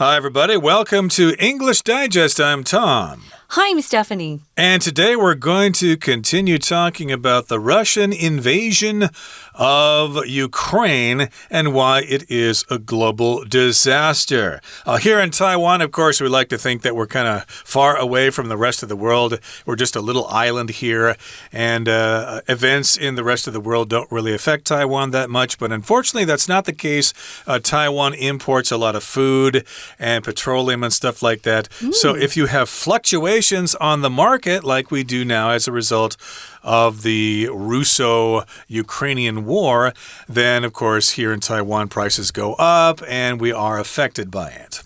Hi, everybody. Welcome to English Digest. I'm Tom. Hi, I'm Stephanie. And today we're going to continue talking about the Russian invasion of Ukraine and why it is a global disaster. Here in Taiwan, of course, we like to think that we're kind of far away from the rest of the world. We're just a little island here, and events in the rest of the world don't really affect Taiwan that much. But unfortunately, that's not the case. Taiwan imports a lot of food and petroleum and stuff like that. So if you have fluctuations on the market like we do now as a result of the Russo-Ukrainian war, then, of course, here in Taiwan, prices go up and we are affected by it.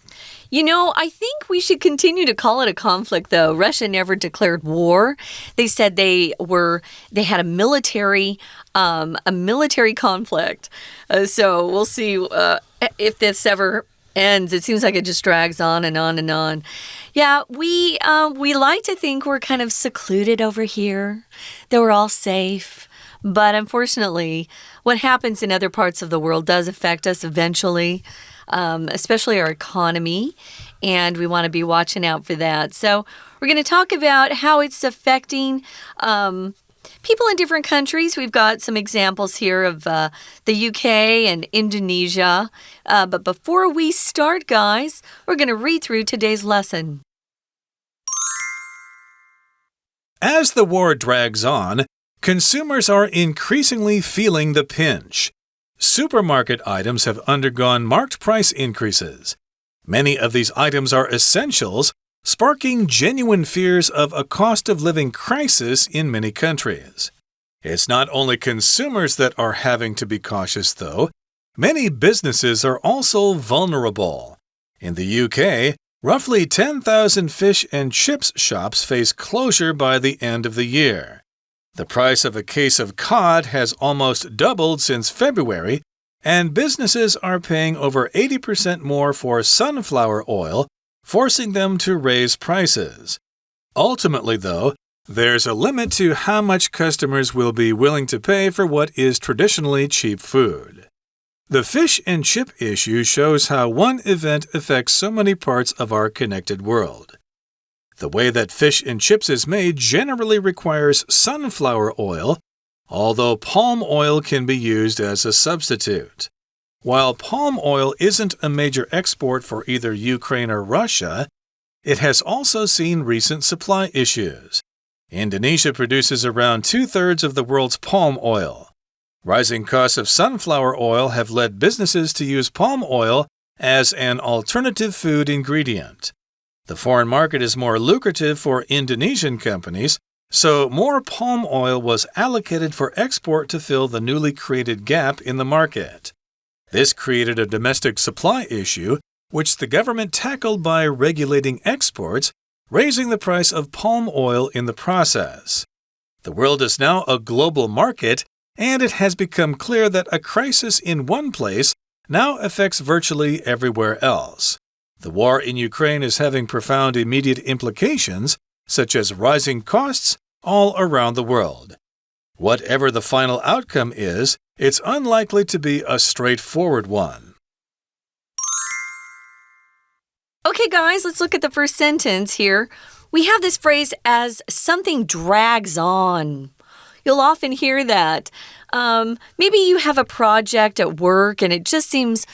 You know, I think we should continue to call it a conflict, though. Russia never declared war. They said they had a military conflict. So we'll see if this ever ends. It seems like it just drags on and on and on. Yeah, we like to think we're kind of secluded over here, that we're all safe. But unfortunately, what happens in other parts of the world does affect us eventually, especially our economy, and we want to be watching out for that. So we're going to talk about how it's affecting people in different countries. We've got some examples here of the UK and Indonesia. But before we start, guys, we're going to read through today's lesson. As the war drags on, consumers are increasingly feeling the pinch. Supermarket items have undergone marked price increases. Many of these items are essentials, sparking genuine fears of a cost of living crisis in many countries. It's not only consumers that are having to be cautious, though. Many businesses are also vulnerable. In the UK, roughly 10,000 fish and chips shops face closure by the end of the year. The price of a case of cod has almost doubled since February, and businesses are paying over 80% more for sunflower oil, forcing them to raise prices. Ultimately, though, there's a limit to how much customers will be willing to pay for what is traditionally cheap food. The fish and chip issue shows how one event affects so many parts of our connected world. The way that fish and chips is made generally requires sunflower oil, although palm oil can be used as a substitute. While palm oil isn't a major export for either Ukraine or Russia, it has also seen recent supply issues. Indonesia produces around 2/3 of the world's palm oil. Rising costs of sunflower oil have led businesses to use palm oil as an alternative food ingredient. The foreign market is more lucrative for Indonesian companies, so more palm oil was allocated for export to fill the newly created gap in the market. This created a domestic supply issue, which the government tackled by regulating exports, raising the price of palm oil in the process. The world is now a global market, and it has become clear that a crisis in one place now affects virtually everywhere else. The war in Ukraine is having profound immediate implications, such as rising costs all around the world. Whatever the final outcome is, it's unlikely to be a straightforward one. Okay, guys, let's look at the first sentence here. We have this phrase as something drags on. You'll often hear that. Maybe you have a project at work and it just seems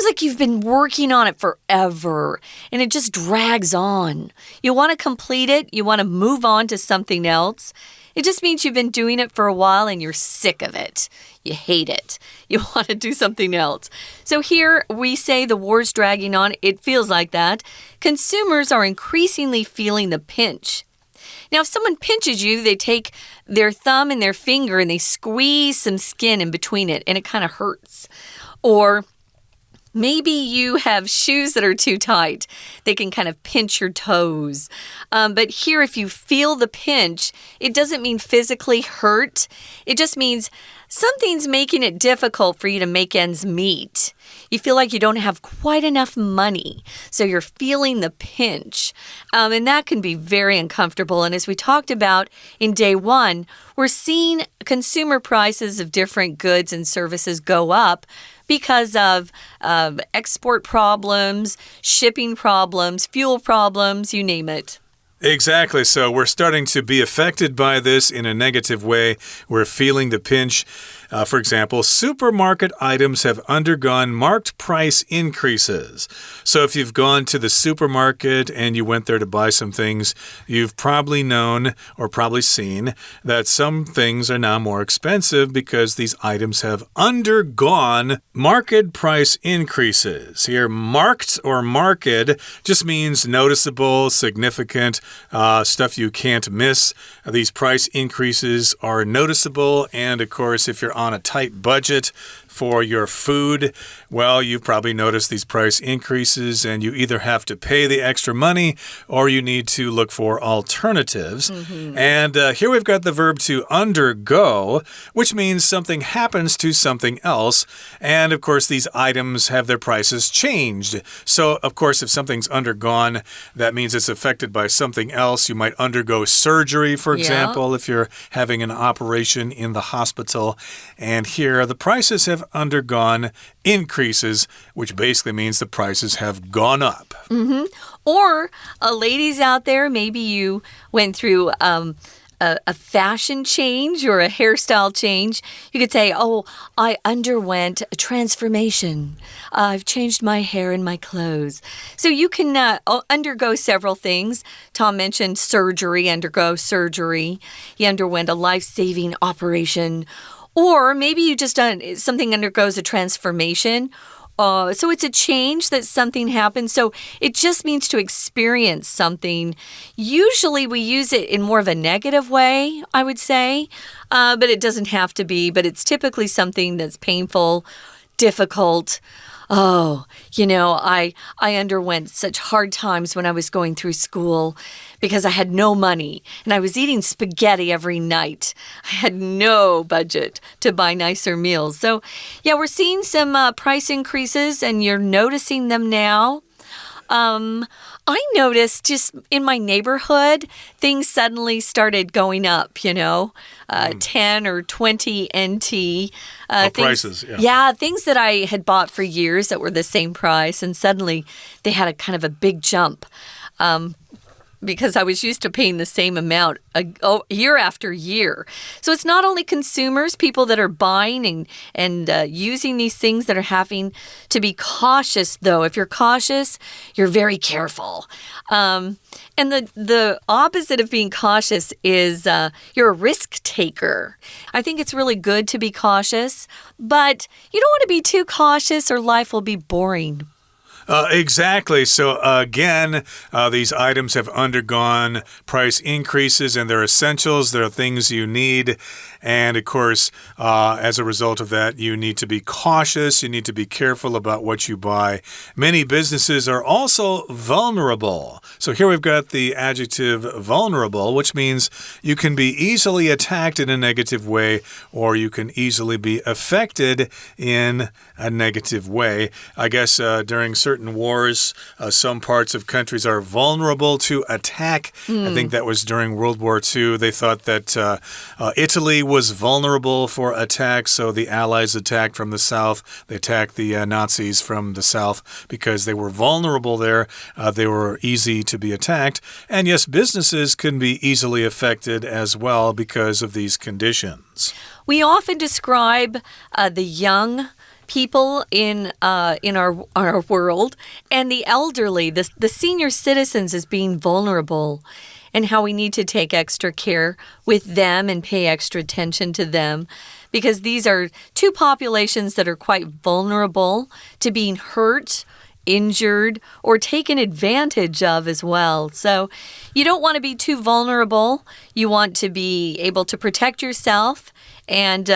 like you've been working on it forever and it just drags on. You want to complete it. You want to move on to something else. It just means you've been doing it for a while and you're sick of it. You hate it. You want to do something else. So here we say the war's dragging on. It feels like that. Consumers are increasingly feeling the pinch. Now, if someone pinches you, they take their thumb and their finger and they squeeze some skin in between it, and it kind of hurts. Or maybe you have shoes that are too tight. They can kind of pinch your toes. But here, if you feel the pinch, it doesn't mean physically hurt. It just means something's making it difficult for you to make ends meet. You feel like you don't have quite enough money, so you're feeling the pinch. And that can be very uncomfortable. And as we talked about in day one, we're seeing consumer prices of different goods and services go up because of export problems, shipping problems, fuel problems, you name it. Exactly. So we're starting to be affected by this in a negative way. We're feeling the pinch. For example, supermarket items have undergone marked price increases. So if you've gone to the supermarket and you went there to buy some things, you've probably known or probably seen that some things are now more expensive because these items have undergone market price increases. Here, marked or marked just means noticeable, significant, stuff you can't miss. These price increases are noticeable, and of course, if you're on a tight budget for your food, well, you've probably noticed these price increases and you either have to pay the extra money or you need to look for alternatives. And here we've got the verb to undergo, which means something happens to something else. And of course, these items have their prices changed. So, of course, if something's undergone, that means it's affected by something else. You might undergo surgery, for example, if you're having an operation in the hospital. And here, the prices have undergone increases, which basically means the prices have gone up. Or, ladies out there, maybe you went through a fashion change or a hairstyle change. You could say, oh, I underwent a transformation. I've changed my hair and my clothes. So you can undergo several things. Tom mentioned surgery, undergo surgery. He underwent a life-saving operation. Or maybe you just something undergoes a transformation. So it's a change that something happens. So it just means to experience something. Usually we use it in more of a negative way, I would say. But it doesn't have to be. But it's typically something that's painful, difficult. Oh, you know, I underwent such hard times when I was going through school because I had no money and I was eating spaghetti every night. I had no budget to buy nicer meals. So, yeah, we're seeing some price increases and you're noticing them now. I noticed just in my neighborhood, things suddenly started going up, you know, 10 or 20 NT. Prices, yeah. Yeah, things that I had bought for years that were the same price, and suddenly they had a kind of a big jump. Because I was used to paying the same amount year after year. So it's not only consumers, people that are buying and using these things that are having to be cautious, though. If you're cautious, you're very careful. And the opposite of being cautious is you're a risk taker. I think it's really good to be cautious, but you don't want to be too cautious or life will be boring. Exactly. So again, these items have undergone price increases and they're essentials. They're things you need. And of course, as a result of that, you need to be cautious. You need to be careful about what you buy. Many businesses are also vulnerable. So here we've got the adjective vulnerable, which means you can be easily attacked in a negative way, or you can easily be affected in a negative way. I guess during certain wars, some parts of countries are vulnerable to attack. I think that was during World War II. They thought that Italy was vulnerable for attack, so the Allies attacked from the south. They attacked the Nazis from the south because they were vulnerable there. They were easy to be attacked. And yes, businesses can be easily affected as well because of these conditions. We often describe the young people in our world and the elderly, the senior citizens as being vulnerable, and how we need to take extra care with them and pay extra attention to them, because these are two populations that are quite vulnerable to being hurt, injured, or taken advantage of as well. So you don't want to be too vulnerable. You want to be able to protect yourself and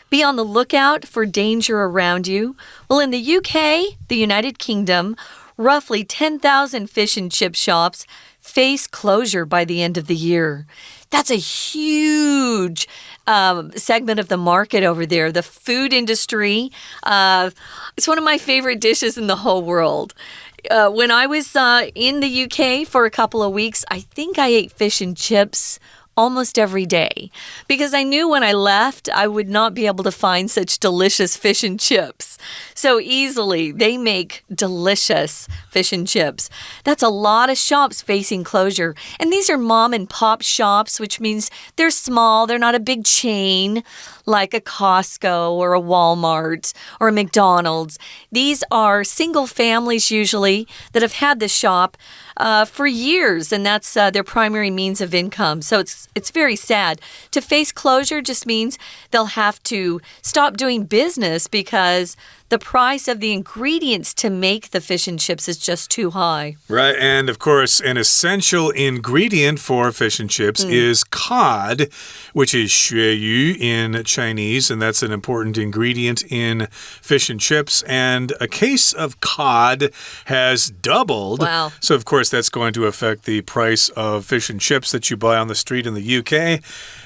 be on the lookout for danger around you. Well, in the UK, the United Kingdom, roughly 10,000 fish and chip shops face closure by the end of the year. That's a huge segment of the market over there. The food industry, it's one of my favorite dishes in the whole world. When I was in the UK for a couple of weeks, I think I ate fish and chips almost every day because I knew when I left, I would not be able to find such delicious fish and chips so easily. They make delicious fish and chips. That's a lot of shops facing closure. And these are mom and pop shops, which means they're small. They're not a big chain like a Costco or a Walmart or a McDonald's. These are single families usually that have had the shop for years, and that's their primary means of income. So it's very sad. To face closure just means they'll have to stop doing business because the price of the ingredients to make the fish and chips is just too high. Right, and of course, an essential ingredient for fish and chips is cod, which is 鳕鱼 in Chinese, and that's an important ingredient in fish and chips. And a case of cod has doubled. Wow. So, of course, that's going to affect the price of fish and chips that you buy on the street in the UK.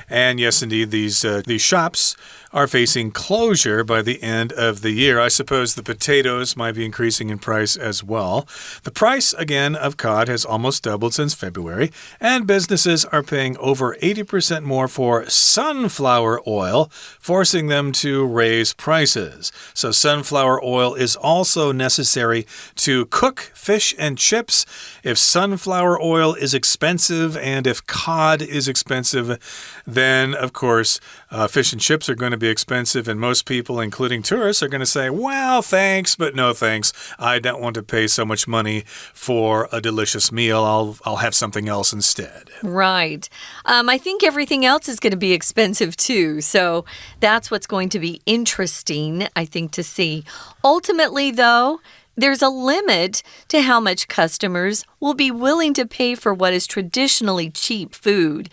And yes, indeed, these shops are facing closure by the end of the year. I suppose the potatoes might be increasing in price as well. The price, again, of cod has almost doubled since February, and businesses are paying over 80% more for sunflower oil, forcing them to raise prices. So sunflower oil is also necessary to cook fish and chips. If sunflower oil is expensive and if cod is expensive, then, of course, fish and chips are going to be expensive, and most people, including tourists, are going to say, well, thanks, but no thanks. I don't want to pay so much money for a delicious meal. I'll have something else instead. Right. I think everything else is going to be expensive too, so that's what's going to be interesting, I think, to see. Ultimately, though, there's a limit to how much customers will be willing to pay for what is traditionally cheap food.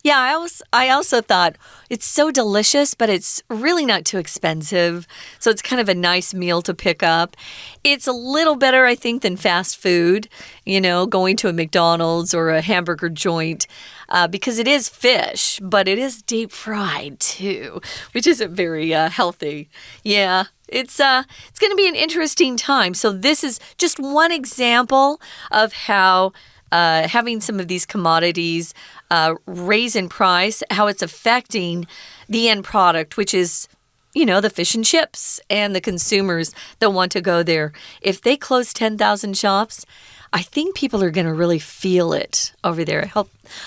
Yeah, I also thought it's so delicious, but it's really not too expensive. So it's kind of a nice meal to pick up. It's a little better, I think, than fast food, going to a McDonald's or a hamburger joint, because it is fish, but it is deep fried too, which isn't very healthy. Yeah. It's going to be an interesting time. So this is just one example of how having some of these commodities raise in price, how it's affecting the end product, which is, the fish and chips and the consumers that want to go there. If they close 10,000 shops, I think people are going to really feel it over there.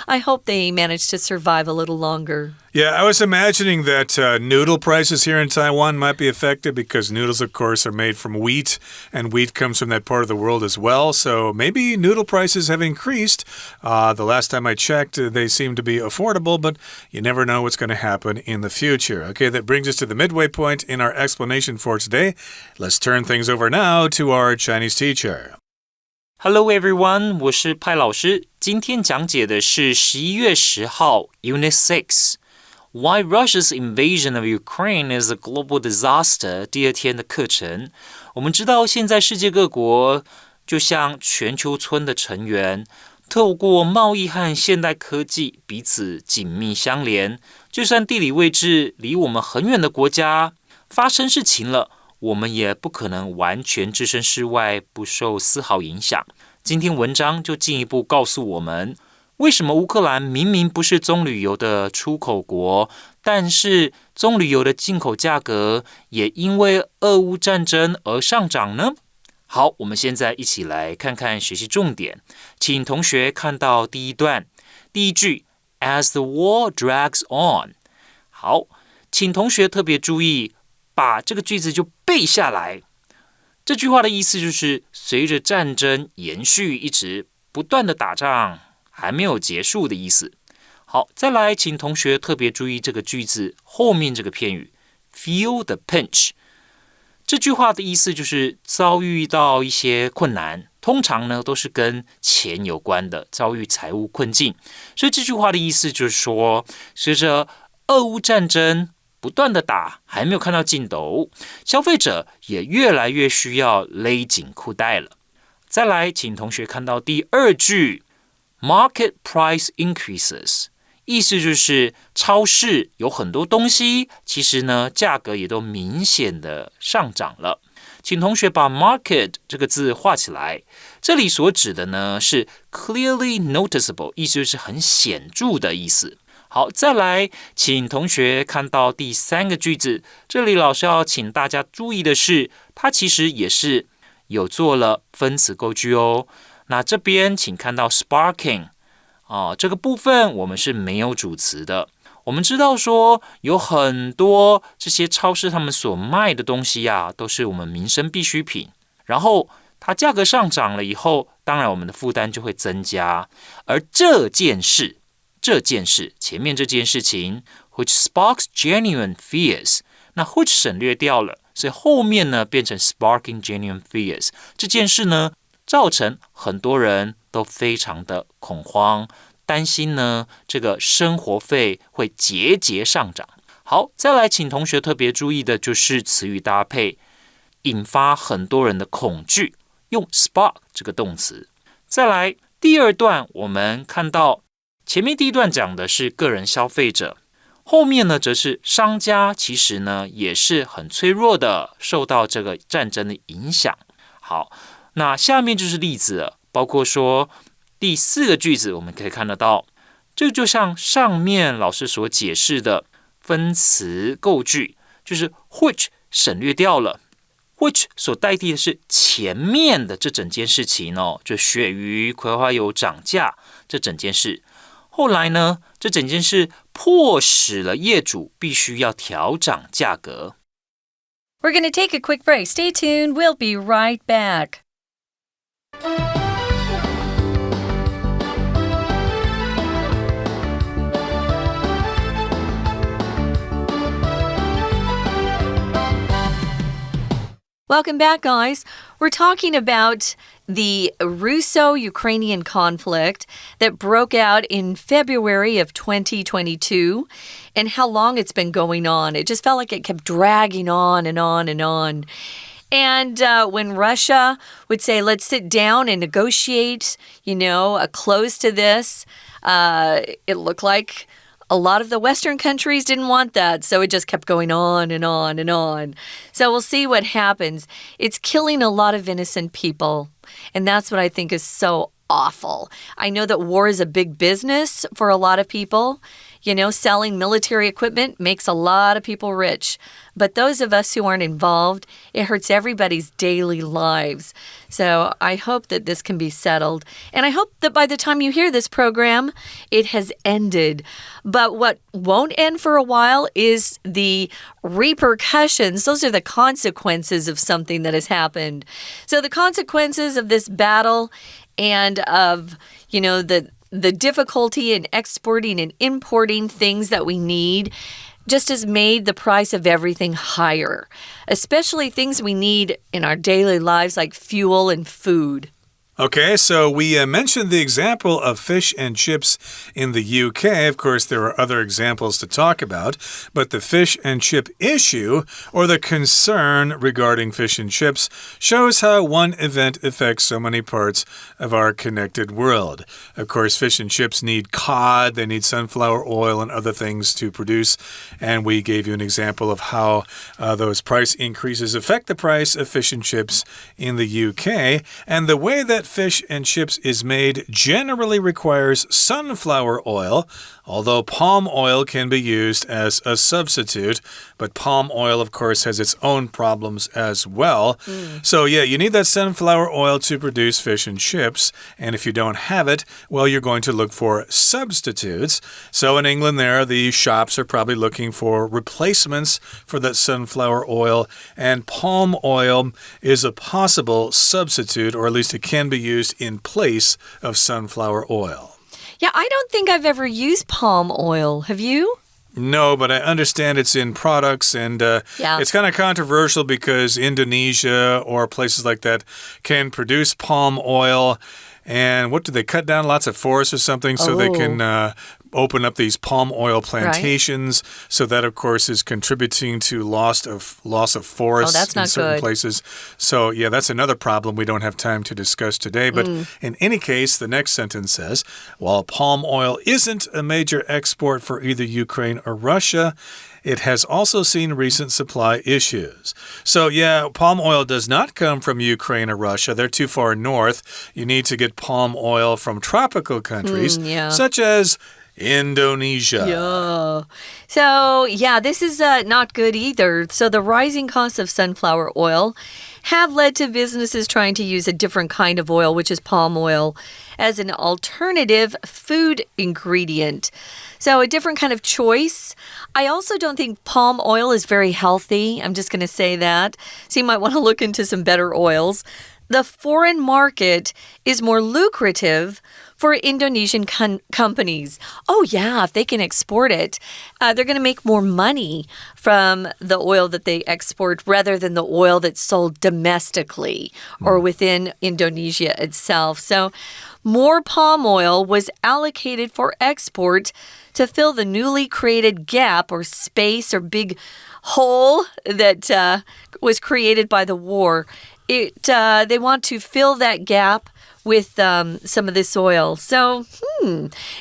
I hope they manage to survive a little longer. Yeah, I was imagining that noodle prices here in Taiwan might be affected because noodles, of course, are made from wheat, and wheat comes from that part of the world as well. So maybe noodle prices have increased. The last time I checked, they seem to be affordable, but you never know what's going to happen in the future. Okay, that brings us to the midway point in our explanation for today. Let's turn things over now to our Chinese teacher.Hello everyone, 我是派老师。今天讲解的是11月10号 Unit 6Why Russia's invasion of Ukraine is a global disaster 第二天的课程。我们知道现在世界各国就像全球村的成员，透过贸易和现代科技彼此紧密相连，就算地理位置离我们很远的国家发生事情了，我们也不可能完全置身事外，不受丝毫影响。今天文章就进一步告诉我们，为什么乌克兰明明不是棕榈油的出口国，但是棕榈油的进口价格也因为俄乌战争而上涨呢？好，我们现在一起来看看学习重点。请同学看到第一段，第一句 As the war drags on。好，请同学特别注意，把这个句子就背下来。这句话的意思就是，随着战争延续，一直不断的打仗，还没有结束的意思。好，再来，请同学特别注意这个句子后面这个片语 feel the pinch。这句话的意思就是遭遇到一些困难，通常呢都是跟钱有关的，遭遇财务困境。所以这句话的意思就是说，随着俄乌战争不断的打，还没有看到尽头，消费者也越来越需要勒紧裤带了。再来，请同学看到第二句 Market price increases， 意思就是超市有很多东西，其实呢价格也都明显的上涨了。请同学把 market 这个字画起来，这里所指的呢是 clearly noticeable， 意思就是很显著的意思。好，再来，请同学看到第3个句子。这里老师要请大家注意的是，它其实也是有做了分词构句哦。那这边请看到 sparking 这个部分我们是没有主词的。我们知道说有很多这些超市他们所卖的东西都是我们民生必需品，然后它价格上涨了以后，当然我们的负担就会增加。而这件事前面这件事情 which sparks genuine fears， 那 which 省略掉了，所以后面呢变成 sparking genuine fears。 这件事呢造成很多人都非常的恐慌，担心呢这个生活费会节节上涨。好，再来请同学特别注意的就是词语搭配，引发很多人的恐惧，用 spark 这个动词。再来第2段，我们看到前面第1段讲的是个人消费者，后面呢则是商家其实呢也是很脆弱的，受到这个战争的影响。好，那下面就是例子了，包括说第4个句子我们可以看得到，这就像上面老师所解释的分词构句，就是 which 省略掉了， which 所代替的是前面的这整件事情就鳕鱼、葵花油涨价这整件事。后来呢，这整件事迫使了业主必须要调涨价格。 We're going to take a quick break. Stay tuned. We'll be right back. Welcome back, guys. We're talking about the Russo-Ukrainian conflict that broke out in February of 2022 and how long it's been going on. It just felt like it kept dragging on and on and on. And when Russia would say, let's sit down and negotiate, a close to this, it looked like a lot of the Western countries didn't want that, so it just kept going on and on and on. So we'll see what happens. It's killing a lot of innocent people, and that's what I think is so awful. I know that war is a big business for a lot of people. Selling military equipment makes a lot of people rich. But those of us who aren't involved, it hurts everybody's daily lives. So I hope that this can be settled. And I hope that by the time you hear this program, it has ended. But what won't end for a while is the repercussions. Those are the consequences of something that has happened. So the consequences of this battle and of, the difficulty in exporting and importing things that we need just has made the price of everything higher, especially things we need in our daily lives like fuel and food. Okay, so we mentioned the example of fish and chips in the UK. Of course, there are other examples to talk about, but the fish and chip issue, or the concern regarding fish and chips, shows how one event affects so many parts of our connected world. Of course, fish and chips need cod, they need sunflower oil and other things to produce, and we gave you an example of how those price increases affect the price of fish and chips in the UK, and the way that fish and chips is made generally requires sunflower oil, although palm oil can be used as a substitute. But palm oil, of course, has its own problems as well. So, yeah, you need that sunflower oil to produce fish and chips. And if you don't have it, well, you're going to look for substitutes. So in England there, the shops are probably looking for replacements for that sunflower oil. And palm oil is a possible substitute, or at least it can be used in place of sunflower oil. Yeah, I don't think I've ever used palm oil. Have you? No, but I understand it's in products, and it's kind of controversial because Indonesia or places like that can produce palm oil. And what do they cut down? Lots of forests or something so they can open up these palm oil plantations. Right. So that, of course, is contributing to loss of forests in certain places. So, yeah, that's another problem we don't have time to discuss today. But in any case, the next sentence says, while palm oil isn't a major export for either Ukraine or Russia, it has also seen recent supply issues. So, yeah, palm oil does not come from Ukraine or Russia. They're too far north. You need to get palm oil from tropical countries, such as Indonesia. Yeah. So, yeah, this is not good either. So the rising costs of sunflower oil have led to businesses trying to use a different kind of oil, which is palm oil, as an alternative food ingredient. So a different kind of choice. I also don't think palm oil is very healthy. I'm just going to say that. So you might want to look into some better oils. The foreign market is more lucrative for Indonesian companies. Oh, yeah, if they can export it, they're going to make more money from the oil that they export rather than the oil that's sold domestically or within Indonesia itself. So more palm oil was allocated for export to fill the newly created gap or space or big hole that was created by the war. They want to fill that gap with some of this oil. So,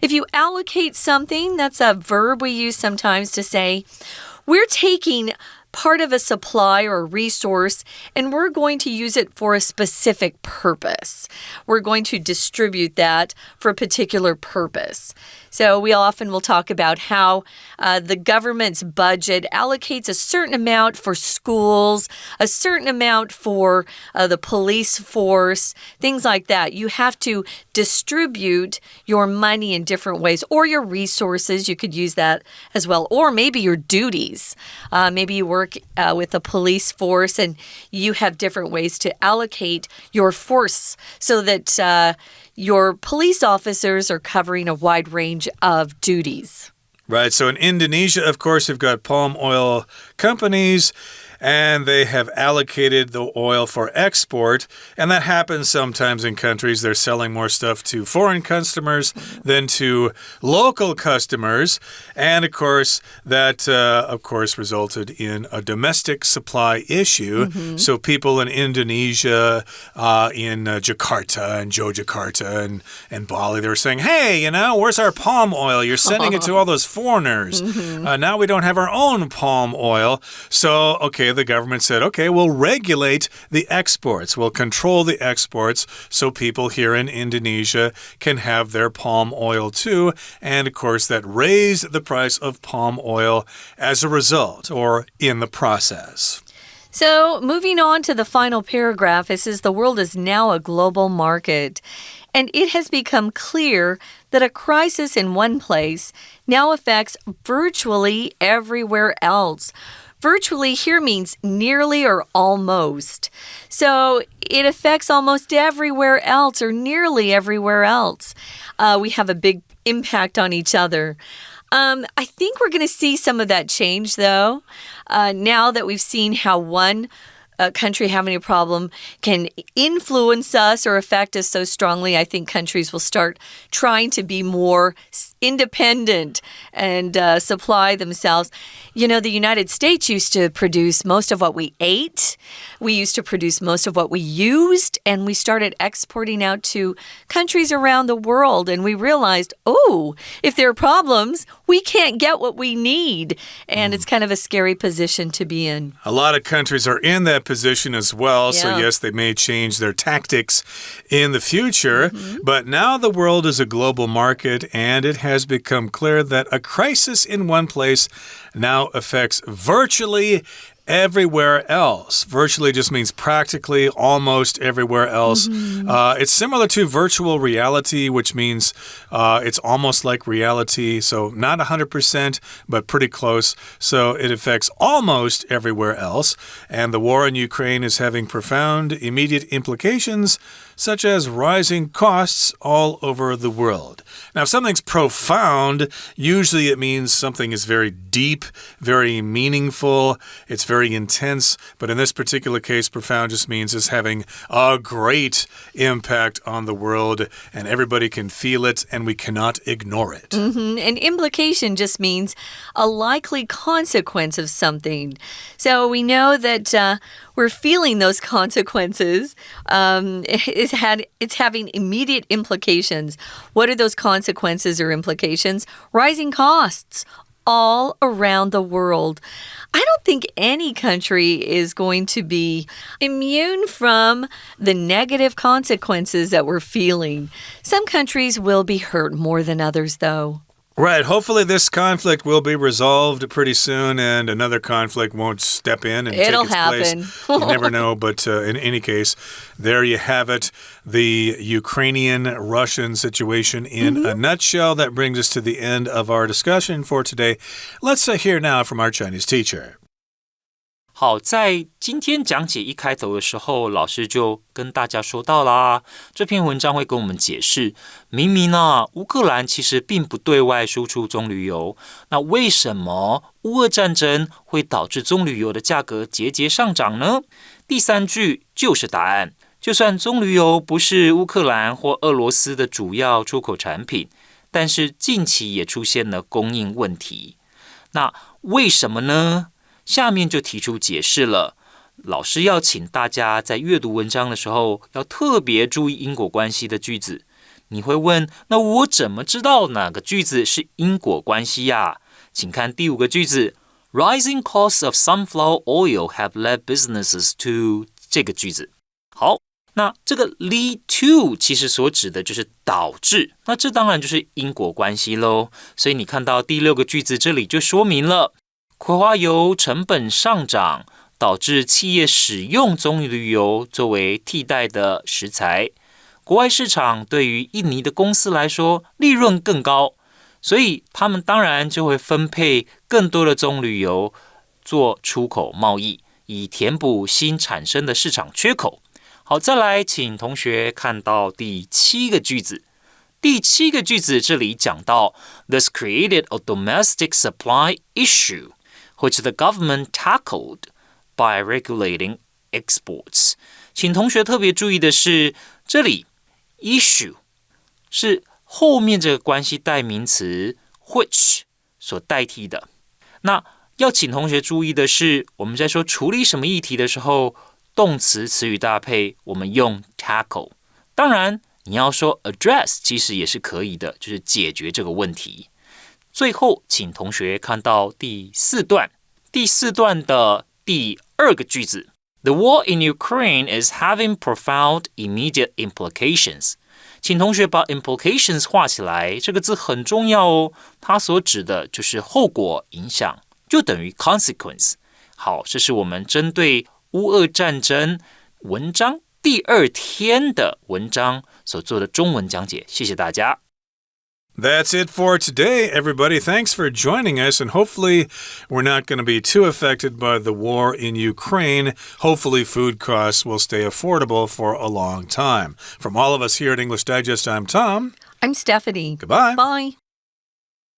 if you allocate something, that's a verb we use sometimes to say, we're taking part of a supply or a resource, and we're going to use it for a specific purpose. We're going to distribute that for a particular purpose. So we often will talk about how the government's budget allocates a certain amount for schools, a certain amount for the police force, things like that. You have to distribute your money in different ways, or your resources. You could use that as well, or maybe your duties. Maybe you work with a police force and you have different ways to allocate your force so that your police officers are covering a wide range of duties. Right, so in Indonesia, of course, you've got palm oil companies, and they have allocated the oil for export, and that happens sometimes in countries. They're selling more stuff to foreign customers than to local customers, and of course, that resulted in a domestic supply issue. So people in Indonesia, in Jakarta and Yogyakarta and Bali, they were saying, hey, where's our palm oil? You're sending it to all those foreigners. Now we don't have our own palm oil. So, okay, the government said, okay, we'll regulate the exports. We'll control the exports so people here in Indonesia can have their palm oil too. And of course, that raised the price of palm oil as a result or in the process. So, moving on to the final paragraph, it says the world is now a global market, and it has become clear that a crisis in one place now affects virtually everywhere else. Virtually here means nearly or almost. So it affects almost everywhere else or nearly everywhere else. We have a big impact on each other. I think we're going to see some of that change, though, now that we've seen how one country having a problem can influence us or affect us so strongly. I think countries will start trying to be more independent and supply themselves. The United States used to produce most of what we ate. We used to produce most of what we used, and we started exporting out to countries around the world, and we realized, if there are problems, we can't get what we need, and it's kind of a scary position to be in. A lot of countries are in that position as well, so yes, they may change their tactics in the future, but now the world is a global market, and it has become clear that a crisis in one place now affects virtually everywhere else. Virtually just means practically almost everywhere else. It's similar to virtual reality, which means it's almost like reality. So not 100%, but pretty close. So it affects almost everywhere else. And the war in Ukraine is having profound immediate implications, such as rising costs all over the world. Now, if something's profound, usually it means something is very deep, very meaningful, it's very intense, but in this particular case, profound just means it's having a great impact on the world, and everybody can feel it, and we cannot ignore it. And implication just means a likely consequence of something. So we know that we're feeling those consequences. It's having immediate implications. What are those consequences or implications? Rising costs all around the world. I don't think any country is going to be immune from the negative consequences that we're feeling. Some countries will be hurt more than others, though. Right. Hopefully this conflict will be resolved pretty soon and another conflict won't step in and It'll take its happen. place. You never know, but in any case, there you have it. The Ukrainian-Russian situation in a nutshell. That brings us to the end of our discussion for today. Let's hear now from our Chinese teacher. 好，在今天讲解一开头的时候，老师就跟大家说到啦，这篇文章会跟我们解释，明明啊，乌克兰其实并不对外输出棕榈油，那为什么乌俄战争会导致棕榈油的价格节节上涨呢？第三句就是答案。就算棕榈油不是乌克兰或俄罗斯的主要出口产品，但是近期也出现了供应问题。那为什么呢？下面就提出解释了，老师要请大家在阅读文章的时候要特别注意因果关系的句子。你会问，那我怎么知道哪个句子是因果关系呀？请看第5个句子 ，Rising costs of sunflower oil have led businesses to 这个句子。好，那这个 lead to 其实所指的就是导致，那这当然就是因果关系咯。所以你看到第6个句子这里就说明了。葵花油成本上涨，导致企业使用棕榈油作为替代的食材。国外市场对于印尼的公司来说，利润更高，所以他们当然就会分配更多的棕榈油做出口贸易，以填补新产生的市场缺口。好，再来，请同学看到第7个句子。第7个句子这里讲到 ，This created a domestic supply issue.which the government tackled by regulating exports. 请同学特别注意的是，这里 issue 是后面这个关系代名词 which 所代替的。那要请同学注意的是，我们在说处理什么议题的时候，动词词语搭配我们用 tackle。当然，你要说 address 其实也是可以的，就是解决这个问题。最后，请同学看到第4段。第4段的第2个句子 The war in Ukraine is having profound immediate implications. 请同学把 implications 画起来，这个字很重要哦，它所指的就是后果影响，就等于 consequence。好，这是我们针对乌俄战争文章第2天的文章所做的中文讲解，谢谢大家。That's it for today, everybody. Thanks for joining us, and hopefully we're not going to be too affected by the war in Ukraine. Hopefully food costs will stay affordable for a long time. From all of us here at English Digest, I'm Tom. I'm Stephanie. Goodbye. Bye.